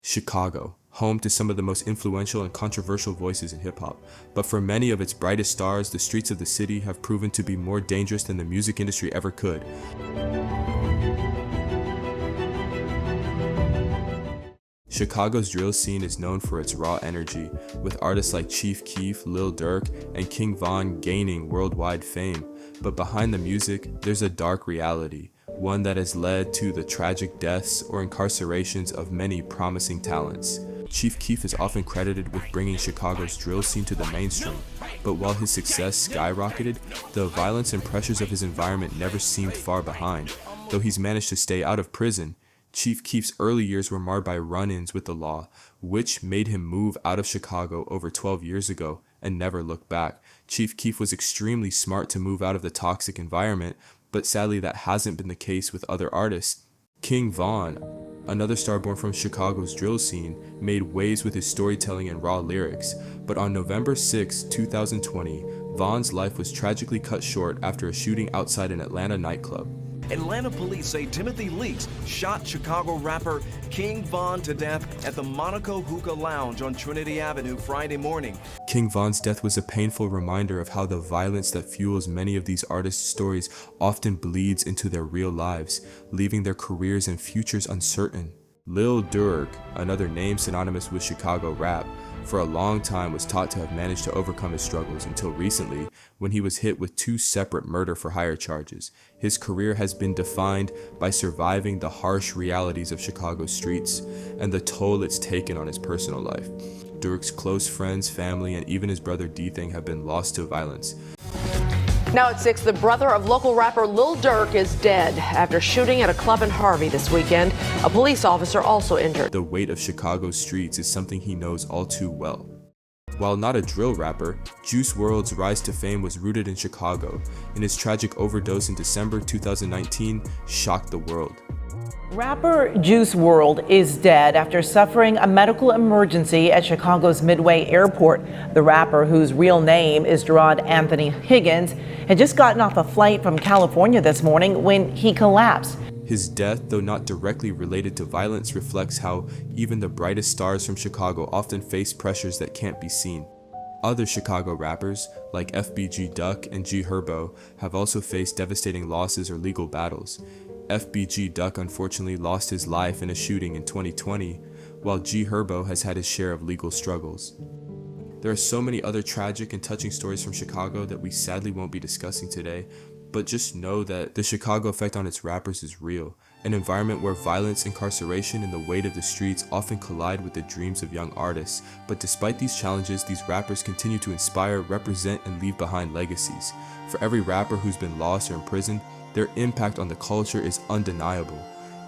Chicago, home to some of the most influential and controversial voices in hip-hop, but for many of its brightest stars, the streets of the city have proven to be more dangerous than the music industry ever could. Chicago's drill scene is known for its raw energy, with artists like Chief Keef, Lil Durk, and King Von gaining worldwide fame. But behind the music, there's a dark reality, one that has led to the tragic deaths or incarcerations of many promising talents. Chief Keef is often credited with bringing Chicago's drill scene to the mainstream, but while his success skyrocketed, the violence and pressures of his environment never seemed far behind. Though he's managed to stay out of prison, Chief Keef's early years were marred by run-ins with the law, which made him move out of Chicago over 12 years ago and never look back. Chief Keef was extremely smart to move out of the toxic environment, but sadly that hasn't been the case with other artists. King Von, another star born from Chicago's drill scene, made waves with his storytelling and raw lyrics, but on November 6, 2020, Von's life was tragically cut short after a shooting outside an Atlanta nightclub. Atlanta police say Timothy Leaks shot Chicago rapper King Von to death at the Monaco Hookah Lounge on Trinity Avenue Friday morning. King Von's death was a painful reminder of how the violence that fuels many of these artists' stories often bleeds into their real lives, leaving their careers and futures uncertain. Lil Durk, another name synonymous with Chicago rap, for a long time was taught to have managed to overcome his struggles until recently, when he was hit with 2 separate murder-for-hire charges. His career has been defined by surviving the harsh realities of Chicago's streets and the toll it's taken on his personal life. Durk's close friends, family, and even his brother D-Thing have been lost to violence. Now at 6, the brother of local rapper Lil Durk is dead after shooting at a club in Harvey this weekend. A police officer also injured. The weight of Chicago's streets is something he knows all too well. While not a drill rapper, Juice WRLD's rise to fame was rooted in Chicago, and his tragic overdose in December 2019 shocked the world. Rapper Juice WRLD is dead after suffering a medical emergency at Chicago's Midway Airport. The rapper, whose real name is Gerard Anthony Higgins, had just gotten off a flight from California this morning when he collapsed. His death, though not directly related to violence, reflects how even the brightest stars from Chicago often face pressures that can't be seen. Other Chicago rappers, like FBG Duck and G Herbo, have also faced devastating losses or legal battles. FBG Duck unfortunately lost his life in a shooting in 2020, while G Herbo has had his share of legal struggles. There are so many other tragic and touching stories from Chicago that we sadly won't be discussing today, but just know that the Chicago effect on its rappers is real, an environment where violence, incarceration, and the weight of the streets often collide with the dreams of young artists. But despite these challenges, these rappers continue to inspire, represent, and leave behind legacies. For every rapper who's been lost or imprisoned, their impact on the culture is undeniable.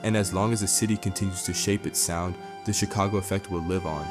And as long as the city continues to shape its sound, the Chicago effect will live on.